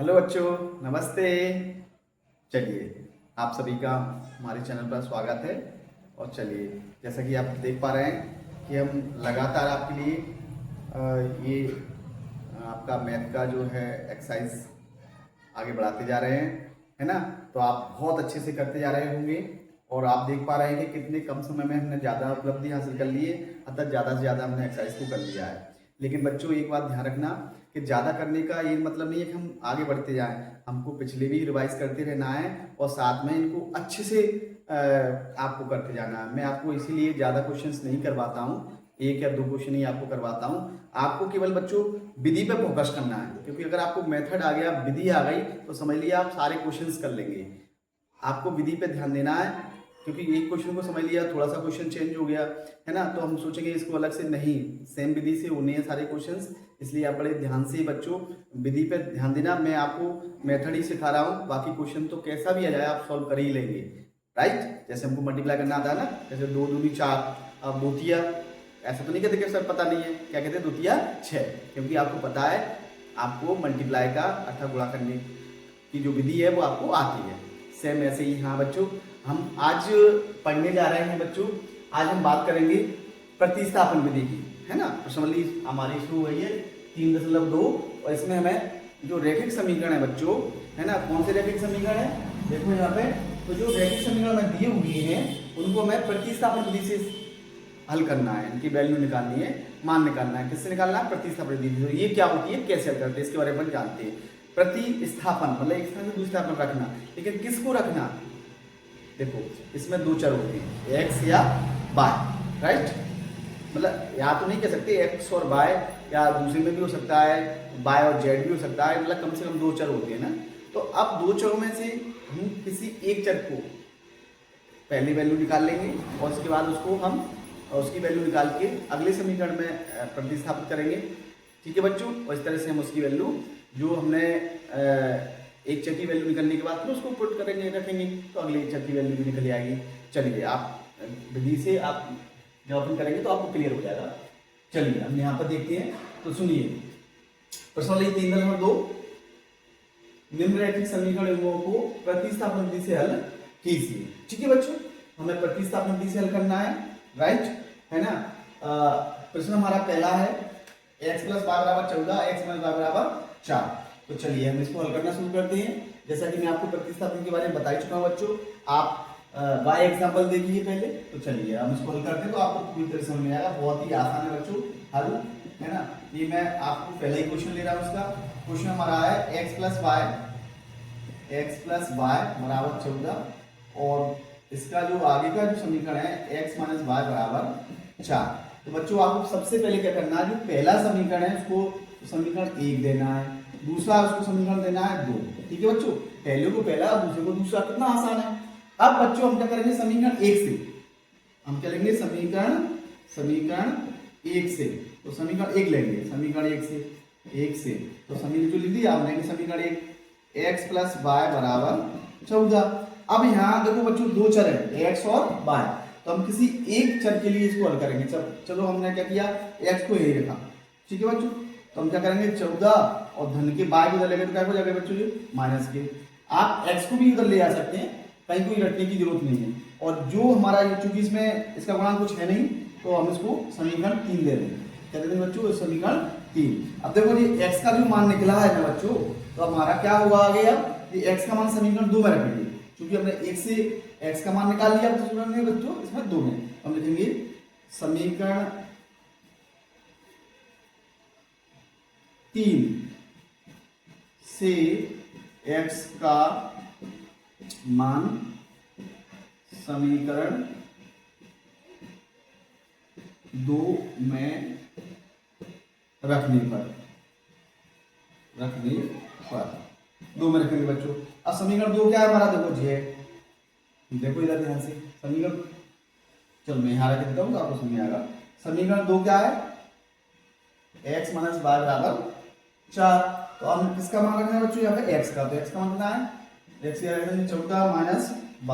Hello बच्चों, नमस्ते। चलिए, आप सभी का हमारे चैनल पर स्वागत है। और चलिए, जैसा कि आप देख पा रहे हैं कि हम लगातार आपके लिए ये आपका मैथ का जो है एक्सरसाइज आगे बढ़ाते जा रहे हैं, है ना। तो आप बहुत अच्छे से करते जा रहे होंगे और आप देख पा रहे हैं कि कितने कम समय में हमने ज़्यादा उपलब्धि हासिल कर ली है, अर्थात ज़्यादा से ज़्यादा हमने एक्सरसाइज को कर लिया है। लेकिन बच्चों, एक बात ध्यान रखना कि ज़्यादा करने का ये मतलब नहीं है कि हम आगे बढ़ते जाएं। हमको पिछले भी रिवाइज करते रहना है और साथ में इनको अच्छे से आपको करते जाना है। मैं आपको इसीलिए ज़्यादा क्वेश्चंस नहीं करवाता हूँ, एक या दो क्वेश्चन ही आपको करवाता हूँ। आपको केवल बच्चों विधि पे फोकस करना है, क्योंकि अगर आपको मेथड आ गया, विधि आ गई, तो समझ लिया आप सारे क्वेश्चंस कर लेंगे। आपको विधि पे ध्यान देना है, क्योंकि एक क्वेश्चन को समझ लिया, थोड़ा सा क्वेश्चन चेंज हो गया, है ना, तो हम सोचेंगे इसको अलग से, नहीं, सेम विधि से होने हैं सारे क्वेश्चंस। इसलिए आप बड़े ध्यान से बच्चों विधि पे ध्यान देना। मैं आपको मेथड ही सिखा रहा हूँ, बाकी क्वेश्चन तो कैसा भी आ जाए आप सॉल्व कर ही लेंगे, राइट। जैसे हमको मल्टीप्लाई करना आता है ना, जैसे 2 दूनी 4, अब दूतिया, ऐसा तो नहीं कहते कि सर पता नहीं है, क्या कहते हैं, दूतिया 6, क्योंकि आपको पता है, आपको मल्टीप्लाई का अर्थात गुणा करने की जो विधि है वो आपको आती है। सेम ऐसे ही हाँ बच्चों, हम आज पढ़ने जा रहे हैं बच्चों। आज हम बात करेंगे प्रतिस्थापन विधि की, है ना। प्रश्नावली हमारी शुरू हुई है 3.2 और इसमें हमें जो रैखिक समीकरण है बच्चों, है ना, कौन से रैखिक समीकरण है, देखो यहाँ पे। तो जो रैखिक समीकरण हमें दिए हुए हैं उनको हमें प्रतिस्थापन विधि से हल करना है, इनकी वैल्यू निकालनी है, मान निकालना है। किससे निकालना है? प्रतिस्थापन विधि। तो ये क्या होती है, कैसे हल करते हैं, इसके बारे में जानते हैं। प्रतिस्थापन मतलब एक स्थान से दूसरे स्थान पर रखना, लेकिन किसको रखना? देखो, इसमें दो चर होते हैं, एक्स या वाई, राइट। मतलब या तो नहीं कह सकते एक्स और वाई, या दूसरे में भी हो सकता है वाई और जेड भी हो सकता है, मतलब कम से कम दो चर होते हैं ना। तो अब दो चरों में से हम किसी एक चर को पहली वैल्यू निकाल लेंगे और उसके बाद उसको हम उसकी वैल्यू निकाल के अगले समीकरण में प्रतिस्थापित करेंगे, ठीक है बच्चों। और इस तरह से हम उसकी वैल्यू जो हमने एक चर की वैल्यू निकलने के बाद फिर उसको पुट करेंगे, रखेंगे, तो अगले चर की वैल्यू भी निकल आएगी। चलिए, आप विधि से आप जब अपन करेंगे तो आपको क्लियर हो जाएगा। चलिए हम यहाँ पर देखते हैं, तो सुनिए। प्रश्न नंबर 3.2, निम्नलिखित समीकरणों को प्रतिस्थापन विधि से हल कीजिए, ठीक है बच्चों। हमें प्रतिस्थापन विधि से हल करना है, राइट, है ना। प्रश्न हमारा पहला है x + y = 14, x - y = 4। तो चलिए हम इसको हल करना शुरू करते हैं। जैसा कि मैं आपको प्रतिस्थापन के बारे में बता ही चुका हूं बच्चों। आप y एग्जांपल देखिए पहले, तो चलिए हम इसको हल करते हैं, तो आपको पूरी तरह समझ में आएगा। बहुत ही आसान है बच्चों हल, है ना। ये मैं आपको पहले ही क्वेश्चन ले रहा हूं। उसका क्वेश्चन हमारा है x + y = 14 और इसका जो आगे का जो समीकरण है x - y = 4। तो बच्चों आपको सबसे पहले क्या करना है, जो पहला समीकरण है उसको समीकरण 1 देना है, दूसरा उसको समीकरण देना है 2, ठीक है बच्चों। पहले को पहला, दूसरे को दूसरा, कितना आसान है। अब बच्चों हम क्या करेंगे, समीकरण 1 से हम क्या लेंगे, समीकरण 1 से। तो समीकरण 1 लेंगे, समीकरण 1 से तो समीकरण जो लिख दिया हम लेंगे समीकरण 1, x + y = 14। अब यहाँ देखो बच्चों दो चर है x और y, तो हम किसी एक चर के लिए इसको हल करेंगे। चलो हमने क्या किया, x को यही रखा, ठीक है बच्चों। तो हम क्या करेंगे, 14 और धन के y को उधर लेंगे तो क्या हो जाएगा बच्चों, ये माइनस के। आप x को भी उधर ले आ सकते हैं, कहीं कोई रटने की जरूरत नहीं है। और जो हमारा चूंकि इसमें इसका गुणांक कुछ है नहीं, तो हम इसको समीकरण 3 दे देंगे। क्या दे देंगे बच्चों, समीकरण 3। अब देखो ये x का जो मान निकला है ना बच्चों, तो हमारा क्या हुआ आगे, अब ये x का मान समीकरण 2 में रखेंगे, क्योंकि हमने 1 से x का मान निकाल लिया। तो बच्चों इसमें 2 में हम लिखेंगे समीकरण 3 से x का मान समीकरण 2 में रखने पर 2 में रखेंगे बच्चों। अब समीकरण 2 क्या है हमारा, देखो जी है, देखो इधर ध्यान से समीकरण, चलो मैं यहां रख देता हूं तो आपको समझ में आएगा। समीकरण 2 क्या है, x - y = 4। तो हम किसका मान रखना है बच्चों, यहाँ पे x का। तो x का मान कितना है, x का रखेंगे 14 - y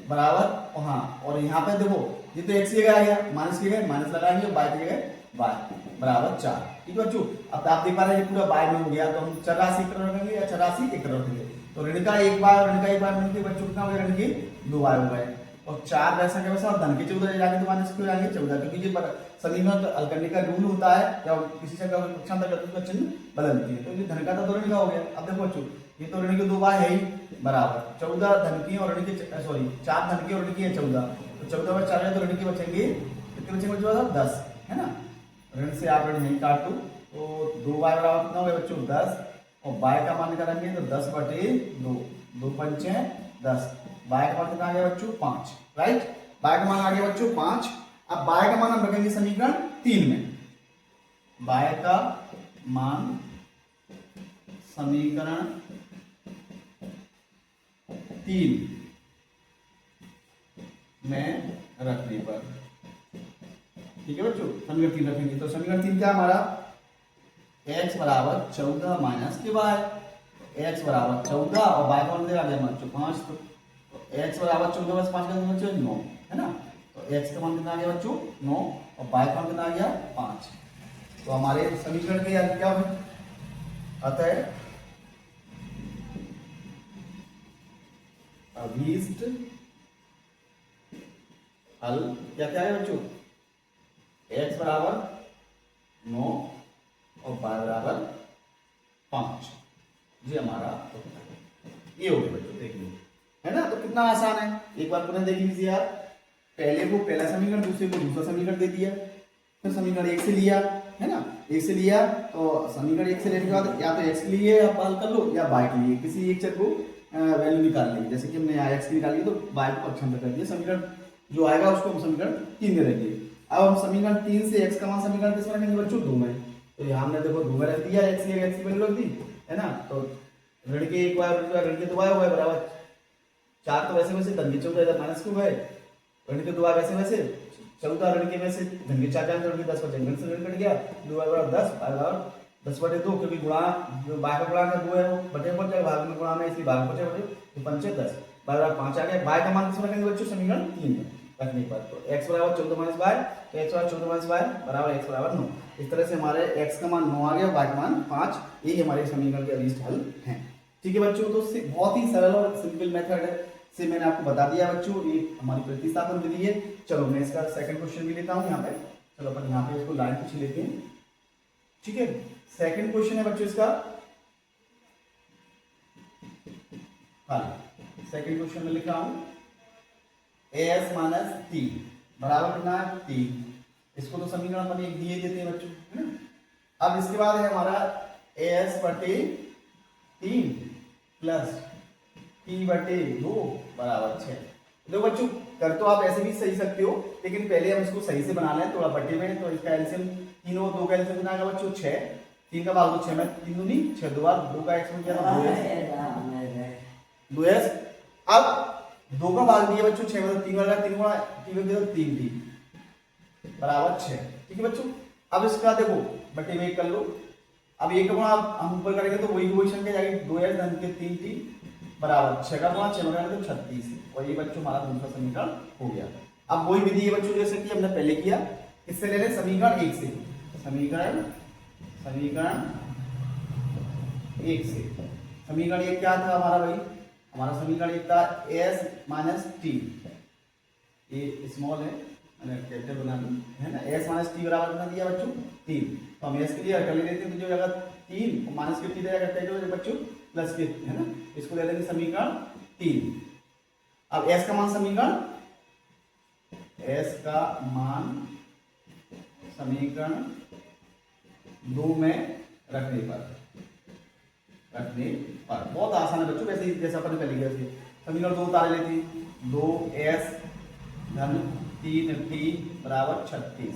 बराबर, हाँ, और यहाँ पे देखो ये तो x की जगह आ गया, माइनस की जगह माइनस लगाएंगे, y की जगह y बराबर 4। ठीक है बच्चों। अब आप देख पा रहे हैं ये पूरा बाय में हो गया, तो हम 84 एक तरफ रखेंगे या 84 एक तरफ रखेंगे, तो ऋण का एक बार ऋण का एक बार मिलकर बच्चों कितना हो गया, ऋण के 2 बार हो गए। और 4 वैसा के वैसा और धन के 14 जाके तो माइनस क्यों आएंगे 14, क्योंकि ये समीकरण हल करने का रूल होता है, या किसी से नुकसान तक उसका चिन्ह बदल देती है। तो ये धन का तो ऋण का हो गया। अब देखो बच्चों ये तो ऋण के 2 बार है ही, बराबर 14 धन की और ऋण के सॉरी 4 धन की और ऋण की है 14, तो 14 में 4 है तो ऋण के बचेंगे कितने बचेंगे बच्चों, 10 है ना। ऋण से आप ऋण नहीं काट दो, तो 2 बार बराबर कितना हो गया बच्चों 10, और बाय का मान करेंगे तो 10/2, 2 पंचे 10, बाय का मान कितना आ गया बच्चों 5, राइट। बाय का मान आ गया बच्चों 5। अब बाय का मान हम रखेंगे समीकरण 3 में, बाय का मान समीकरण 3 में रखने पर, ठीक है बच्चों। समीकरण 3 रखेंगे तो समीकरण 3 क्या हमारा, x बराबर 14 माइनस के बाय, x बराबर 14 और बाय का मान आ गया बच्चों 5, तो x बराबर 14 में 5 का बच्चों 9 है ना, तो x का मान कितना आ गया बच्चों 9 और बाय का मान कितना आ गया 5। तो हमारे समीकरण के यार क्या आता है, अभीष्ट हल क्या क्या है बच्चों, x बराबर 9 और y बराबर 5, ये हमारा ये हो गया बच्चों, देखिए है ना। तो कितना आसान है, एक बार पुनः देख लीजिए आप, पहले को पहला समीकरण, दूसरे को दूसरा समीकरण दे दिया, फिर समीकरण 1 से लिया है ना, 1 से लिया तो समीकरण 1 से लेने के बाद या तो x के लिए आप हल कर लो या y के लिए, किसी एक चर को वैल्यू निकाल लेंगे। जैसे कि हमने यहाँ x की निकाली तो y को अक्षांतर कर दिया, समीकरण जो आएगा उसको हम समीकरण 3 में रखेंगे। अब हम समीकरण 3 से x का मान समीकरण किस में रखेंगे बच्चों 2 में, तो यहाँ हमने देखो 2 में रख दिया, x की वैल्यू रख दी है ना, तो ऋण के एक बार ऋण के 2 बार हुआ बराबर 4, तो वैसे वैसे धन के 14 माइनस क्यों गए, ऋण के 2 बार वैसे वैसे 14 ऋण के में से धन के 4 जाए तो ऋण के 10 बचे, ऋण से ऋण कट गया, 2 बार बराबर 10 बराबर 10/2, क्योंकि गुणा जो बाय का गुणा का 2 है वो बटे पड़ जाएगा, भाग में गुणा में इसलिए भाग बचे बटे, तो 5 10 बराबर 5 आ गया। बाय का मान किसमें रखेंगे बच्चों समीकरण 3 में रखने पर, तो x बराबर 14 माइनस बाय, तो x बराबर 14 माइनस बाय बराबर x बराबर 9। इस तरह से हमारे x का मान 9 आ गया, y का मान 5, ये हमारे समीकरण के अभीष्ट हल हैं। ठीक है बच्चों, तो बहुत ही सरल और सिंपल मेथड से मैंने आपको बता दिया बच्चों, ये हमारी प्रतिस्थापन विधि है। चलो मैं इसका सेकंड क्वेश्चन भी लेता हूँ यहाँ पे, चलो अपन यहाँ पे इसको लाइन पीछे लेते हैं, ठीक है। सेकंड क्वेश्चन है बच्चों इसका हल, सेकंड क्वेश्चन में लिखा हूँ as माइनस 3 बराबर कितना है 3, इसको तो समीकरण अपन एक दिए देते हैं बच्चों है ना। अब इसके बाद है हमारा as/3 प्लस t/2 बराबर 6। देखो बच्चों कर तो आप ऐसे भी सही सकते हो, लेकिन पहले हम इसको सही से बना लें थोड़ा बटे में, तो इसका एलसीएम 3 और 2 का एलसीएम कितना आएगा बच्चों 6, 3 का भाग 6 में 3 दूनी 6, 2 बार 2 का एक्स किया था 2s, अब 2 का भाग दिया बच्चों 6 में 3 वाला 3 गुणा 3 में 3t बराबर 6, ठीक है बच्चों। अब इसका देखो बटे में कर लो, अब एक का गुणा हम ऊपर करेंगे तो वही क्वेश्चन के जाएगी 2s धन के 3t बराबर 6 का गुणा 6 में करेंगे तो 36, और ये बच्चों हमारा दूसरा समीकरण हो गया। अब वही विधि है बच्चों जैसे कि हमने पहले किया, इससे ले लें समीकरण 1 से, समीकरण 1 से, समीकरण 1 क्या था हमारा भाई, हमारा समीकरण 1 था s माइनस टी, ये स्मॉल है कैपिटल बनाना है ना, s माइनस टी बराबर कितना दिया बच्चों 3, तो हम s के लिए कर लेते हैं, तो जो जगह 3 और माइनस के टी देगा बच्चों प्लस के है ना, इसको ले लेंगे समीकरण 3। अब s का मान समीकरण समीकरण 2 में रखने पर बहुत आसान है बच्चों, वैसे जैसे अपन पहले किया थी, समीकरण 2 उतार लेते हैं, 2s धन 3t बराबर 36,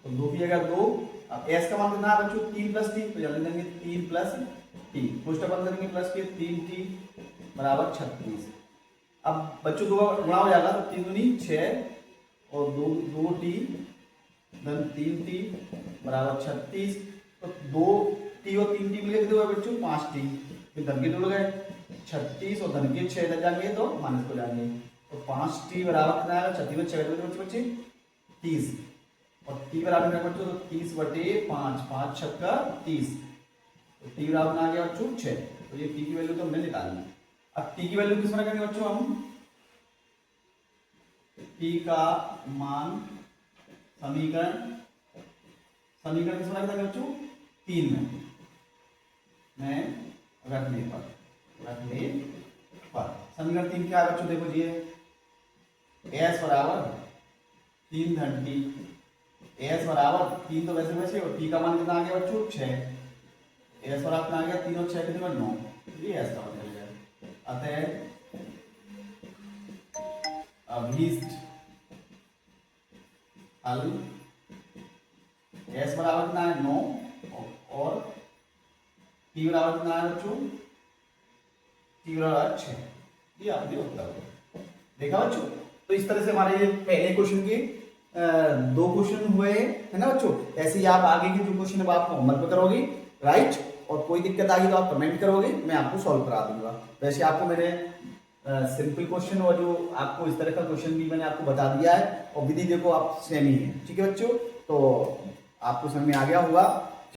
तो 2 की जगह 2, अब s का मान कितना है बच्चों 3 प्लस t, तो जल्दी देंगे 3 प्लस t, पुष्ट अपन करेंगे प्लस के 3t बराबर 36। अब बच्चों 2 का गुणा हो जाएगा तो 3 दूनी 6 और 2t धन 3t बराबर 36, तो 2t और 3t मिले कितने हुए बच्चों 5t, फिर धन के 2 गए 36 और धन के 6 इधर जाएंगे तो माइनस को जाएंगे, तो 5t बराबर कितना आएगा 36 में 6 बच्चे 30, और टी बराबर में बच्चों तो 30/5, 5 छक्का 30, तो टी बराबर में आ गया बच्चों 6। तो ये टी की वैल्यू तो हमने निकालनी है। अब टी की वैल्यू किस में रखेंगे बच्चों हम? टी का मान समीकरण किस में रख देंगे बच्चों? 3 में रखने पर समीकरण 3 क्या है बच्चों? देखो जी, एस बराबर 3 धन टी, एस बराबर 3 तो वैसे वैसे, और टी का मान कितना आ गया बच्चों? 6। एस बराबर कितना आ गया? 3 और 6 कितने? 9। ये एस का मान चल गया। अतः अभीष्ट हल एस बराबर कितना है? 9 और टी बराबर कितना है बच्चों? टी बराबर 6। ये आपने उत्तर देखा बच्चों। तो इस तरह से हमारे ये पहले क्वेश्चन के 2 क्वेश्चन हुए है ना बच्चों। ऐसे ही आप आगे के जो क्वेश्चन है वो आप होमवर्क पे करोगे, राइट। और कोई दिक्कत आ गई तो आप कमेंट करोगे, मैं आपको सॉल्व करा दूंगा। वैसे आपको मैंने सिंपल क्वेश्चन और जो आपको इस तरह का क्वेश्चन भी मैंने आपको बता दिया है, और विधि देखो आप सेम ही है, ठीक है बच्चों। तो आपको समझ में आ गया होगा।